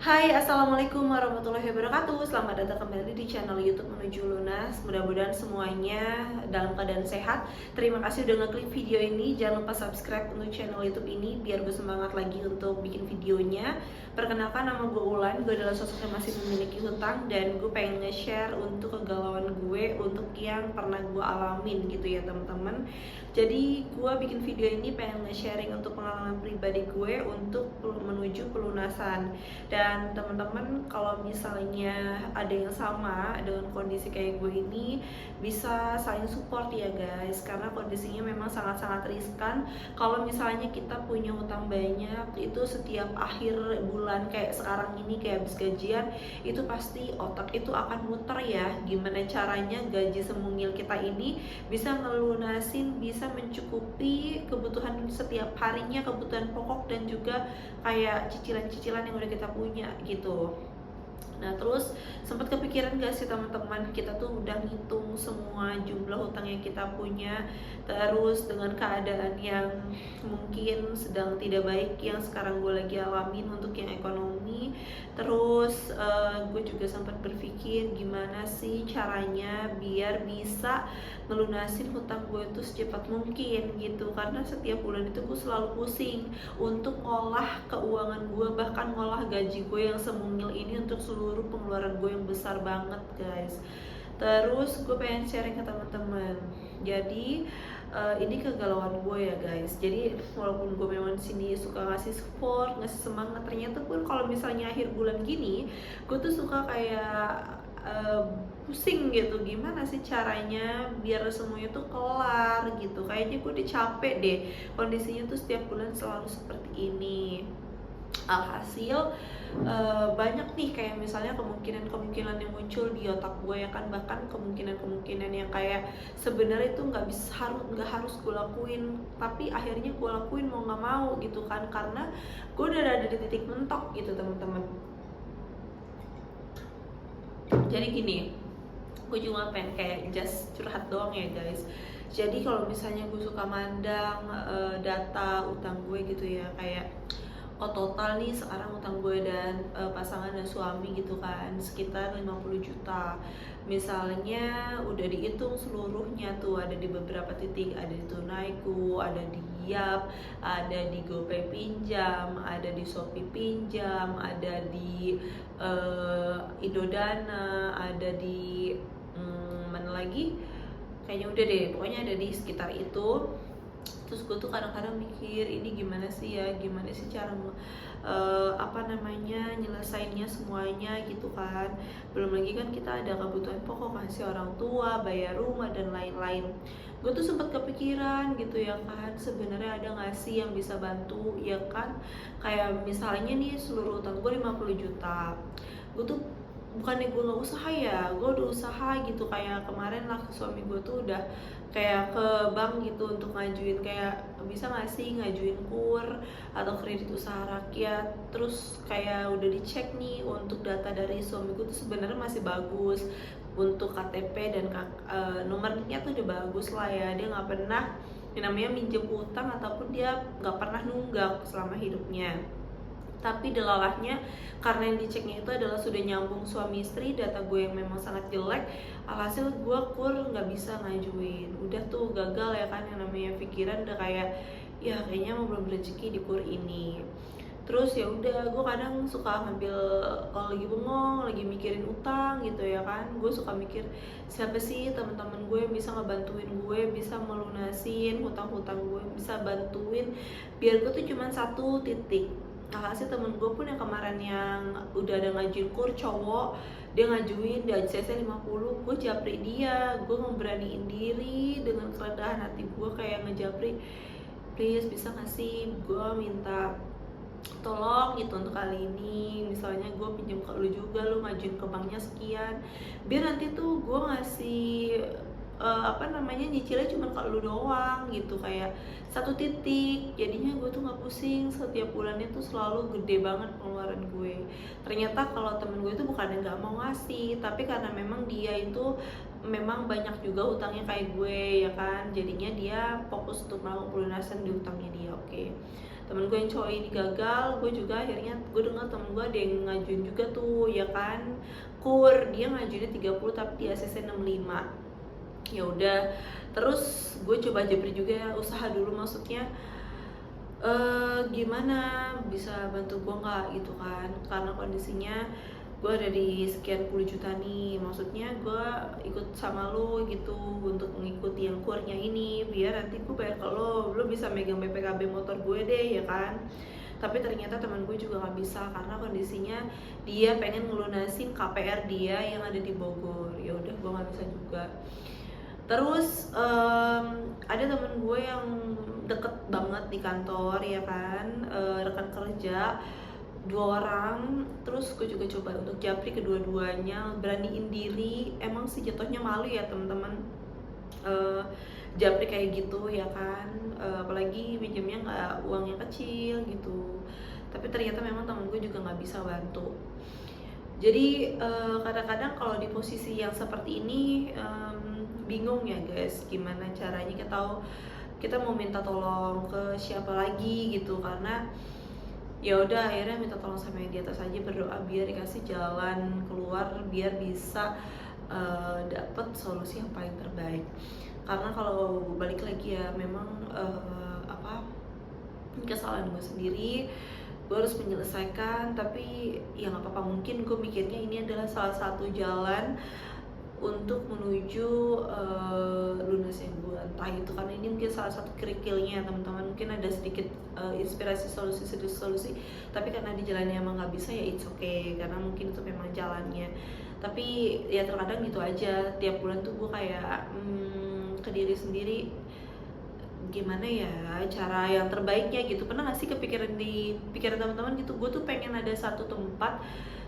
Hai, assalamualaikum warahmatullahi wabarakatuh. Selamat datang kembali di channel YouTube Menuju Lunas. Mudah-mudahan semuanya dalam keadaan sehat. Terima kasih udah ngeklik video ini. Jangan lupa subscribe untuk channel YouTube ini biar gue semangat lagi untuk bikin videonya. Perkenalkan, nama gue Ulan. Gue adalah sosok yang masih memiliki hutang dan gue pengen nge-share untuk kegalauan gue untuk yang pernah gue alamin gitu ya teman-teman. Jadi gue bikin video ini pengen nge-sharing untuk pengalaman pribadi gue untuk menuju pelunasan. Dan teman-teman kalau misalnya ada yang sama dengan kondisi kayak gue ini, bisa saling support ya guys, karena kondisinya memang sangat-sangat riskan. Kalau misalnya kita punya hutang banyak, itu setiap akhir bulan kayak sekarang ini, kayak habis gajian, itu pasti otak itu akan muter ya, gimana caranya gaji semungil kita ini bisa ngelunasin, bisa mencukupi kebutuhan setiap harinya, kebutuhan pokok dan juga kayak cicilan-cicilan yang udah kita punya gitu. Nah terus sempat kepikiran gak sih teman-teman, kita tuh udah ngitung semua jumlah hutang yang kita punya, terus dengan keadaan yang mungkin sedang tidak baik yang sekarang gue lagi alamin untuk yang ekonomi. Terus gue juga sempat berpikir gimana sih caranya biar bisa melunasin hutang gue itu secepat mungkin gitu, karena setiap bulan itu gue selalu pusing untuk ngolah keuangan gue, bahkan ngolah gaji gue yang semungil ini untuk seluruh pengeluaran gue yang besar banget guys. Terus gue pengen sharing ke teman-teman. Jadi ini kegalauan gue ya guys. Jadi walaupun gue memang di sini suka ngasih support, ngasih semangat, ternyata pun kalau misalnya akhir bulan gini, gue tuh suka kayak pusing gitu, gimana sih caranya biar semuanya tuh kelar gitu. Kayaknya gue udah capek deh kondisinya tuh setiap bulan selalu seperti ini. Alhasil banyak nih kayak misalnya kemungkinan yang muncul di otak gue ya kan, bahkan kemungkinan yang kayak sebenarnya itu nggak harus gue lakuin, tapi akhirnya gue lakuin mau nggak mau gitu kan, karena gue udah ada di titik mentok gitu teman-teman. Jadi gini, gue cuma pengen kayak just curhat doang ya guys. Jadi kalau misalnya gue suka mandang data utang gue gitu ya, kayak total nih sekarang utang gue dan pasangan dan suami gitu kan sekitar 50 juta. Misalnya udah dihitung seluruhnya tuh, ada di beberapa titik, ada di Tunaiku, ada di Yap, ada di GoPay pinjam, ada di Shopee pinjam, ada di Indodana, ada di mana lagi, kayaknya udah deh, pokoknya ada di sekitar itu. Terus gue tuh kadang-kadang mikir, ini gimana sih cara nyelesainnya semuanya gitu kan. Belum lagi kan kita ada kebutuhan pokok, kasih orang tua, bayar rumah dan lain-lain. Gue tuh sempat kepikiran gitu ya kan, sebenarnya ada nggak sih yang bisa bantu ya kan. Kayak misalnya nih seluruh utang gue 50 juta, gue tuh bukannya gue nggak usaha ya, gue udah usaha gitu. Kayak kemarin lah suami gue tuh udah kayak ke bank gitu untuk ngajuin, kayak bisa nggak sih ngajuin KUR atau kredit usaha rakyat. Terus kayak udah dicek nih untuk data dari suami gue tuh sebenarnya masih bagus untuk KTP dan nomornya tuh udah bagus lah ya. Dia nggak pernah yang namanya minjem utang ataupun dia nggak pernah nunggak selama hidupnya. Tapi delalahnya karena yang diceknya itu adalah sudah nyambung suami istri, data gue yang memang sangat jelek, alhasil gue KUR nggak bisa ngajuin. Udah tuh gagal ya kan, yang namanya pikiran udah kayak ya kayaknya mau belum rezeki di KUR ini. Terus ya udah, gue kadang suka ngambil, kalau lagi bengong, lagi mikirin utang gitu ya kan, gue suka mikir siapa sih teman-teman gue yang bisa ngebantuin gue, bisa melunasin hutang-hutang gue, bisa bantuin biar gue tuh cuman satu titik. Alhasil temen gue pun yang kemarin yang udah ada ngajuin KUR, cowok, dia ngajuin di ACC 50, gue japri dia, gue ngeberaniin diri dengan kerendahan hati gue kayak ngejapri, please bisa gak sih gue minta tolong gitu untuk kali ini, misalnya gue pinjam ke lu juga, lu ngajuin ke banknya sekian, biar nanti tuh gue ngasih nyicilnya cuma ke lu doang gitu, kayak satu titik. Jadinya gue tuh nggak pusing, setiap bulannya tuh selalu gede banget pengeluaran gue. Ternyata kalau temen gue itu bukannya nggak mau ngasih, tapi karena memang dia itu memang banyak juga utangnya kayak gue ya kan, jadinya dia fokus untuk melakukan pelunasan di utangnya dia. Oke. temen gue yang cowok ini gagal, gue juga akhirnya gue dengar temen gue ada yang ngajuin juga tuh ya kan, dia ngajuinnya 30 tapi di ACC 65. Ya udah, terus gue coba japri juga ya, usaha dulu maksudnya gimana bisa bantu gue nggak gitu kan, karena kondisinya gue ada di sekian puluh juta nih, maksudnya gue ikut sama lo gitu untuk mengikuti yang kurnya ini biar nanti gue bayar ke lo bisa megang BPKB motor gue deh ya kan. Tapi ternyata teman gue juga nggak bisa karena kondisinya dia pengen ngelunasin KPR dia yang ada di Bogor. Ya udah, gue nggak bisa juga. Terus ada temen gue yang deket banget di kantor ya kan, rekan kerja 2 orang. Terus gue juga coba untuk japri kedua-duanya, beraniin diri. Emang sih jatuhnya malu ya teman-teman, japri kayak gitu ya kan, apalagi minjemnya nggak uang yang kecil gitu. Tapi ternyata memang temen gue juga nggak bisa bantu. Jadi kadang-kadang kalau di posisi yang seperti ini bingung ya guys, gimana caranya kita tahu kita mau minta tolong ke siapa lagi gitu, karena ya udah akhirnya minta tolong sama yang di atas aja, berdoa biar dikasih jalan keluar, biar bisa dapet solusi yang paling terbaik. Karena kalau balik lagi ya memang kesalahan gue sendiri, gue harus menyelesaikan. Tapi ya nggak apa-apa, mungkin gue mikirnya ini adalah salah satu jalan untuk menuju lunasnya gue, entah itu karena ini mungkin salah satu kerikilnya teman-teman, mungkin ada sedikit inspirasi solusi, tapi karena di jalannya emang nggak bisa ya it's okay, karena mungkin itu memang jalannya. Tapi ya terkadang gitu aja, tiap bulan tuh gue kayak ke diri sendiri, gimana ya cara yang terbaiknya gitu. Pernah gak sih kepikiran di pikiran teman-teman gitu, gue tuh pengen ada satu tempat,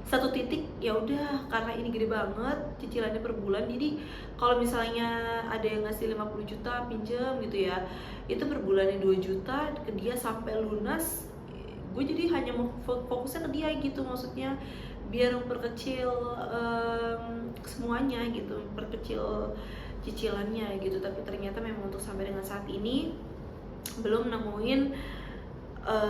satu titik, ya udah karena ini gede banget cicilannya per bulan, jadi kalau misalnya ada yang ngasih 50 juta pinjam gitu ya, itu per bulannya 2 juta ke dia sampai lunas, gue jadi hanya mau fokusnya ke dia gitu, maksudnya biar memperkecil semuanya gitu, memperkecil cicilannya gitu. Tapi ternyata memang untuk sampai dengan saat ini belum nemuin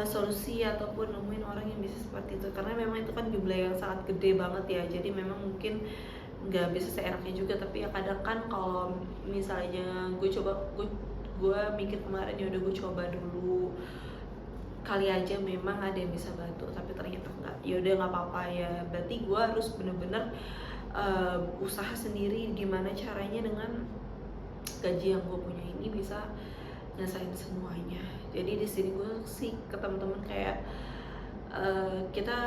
solusi ataupun nemuin orang yang bisa seperti itu, karena memang itu kan jumlah yang sangat gede banget ya, jadi memang mungkin nggak bisa seenaknya juga. Tapi ya kadang kan kalau misalnya gue mikir kemarin, ya udah gue coba dulu kali aja memang ada yang bisa bantu, tapi ternyata enggak. Ya udah nggak apa-apa ya, berarti gue harus bener-bener usaha sendiri gimana caranya dengan gaji yang gue punya ini bisa nyelesain semuanya. Jadi di sini gue sih ke teman-teman kayak kita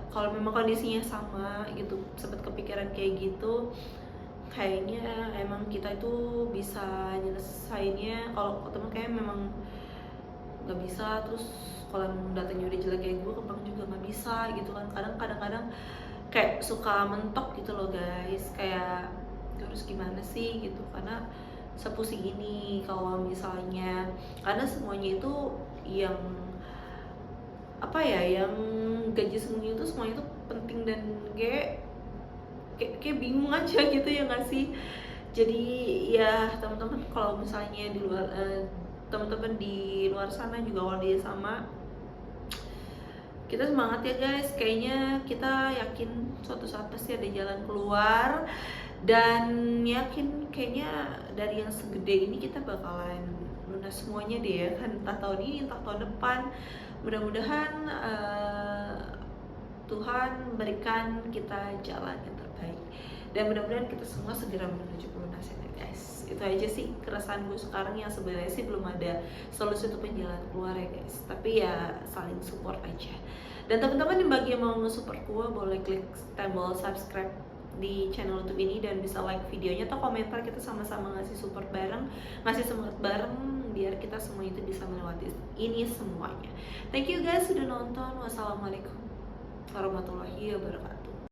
kalau memang kondisinya sama gitu, sempat kepikiran kayak gitu, kayaknya emang kita itu bisa nyelesainnya. Kalau teman kayak memang nggak bisa, terus kalau datanya udah jelek kayak gue, kembang juga nggak bisa gitu kan. Kadang-kadang kayak suka mentok gitu loh guys, kayak harus gimana sih gitu, karena sepusing ini kalau misalnya, karena semuanya itu yang apa ya, yang gaji semuanya itu penting, dan kayak bingung aja gitu ya nggak sih. Jadi ya teman-teman kalau misalnya di luar teman-teman di luar sana juga kalau dia sama, kita semangat ya guys, kayaknya kita yakin suatu saat pasti ada jalan keluar, dan yakin kayaknya dari yang segede ini kita bakalan lunas semuanya deh ya kan, entah tahun ini entah tahun depan. Mudah-mudahan Tuhan berikan kita jalan yang terbaik, dan mudah-mudahan kita semua segera menuju pelunasan ya guys. Itu aja sih keresahan gue sekarang, yang sebenarnya sih belum ada solusi untuk jalan keluar ya guys, tapi ya saling support aja. Dan teman-teman yang bagi yang mau nge-support gue, boleh klik tombol subscribe di channel YouTube ini, dan bisa like videonya atau komentar, kita sama-sama ngasih support bareng, ngasih semangat bareng, biar kita semua itu bisa melewati ini semuanya. Thank you guys sudah nonton. Wassalamualaikum warahmatullahi wabarakatuh.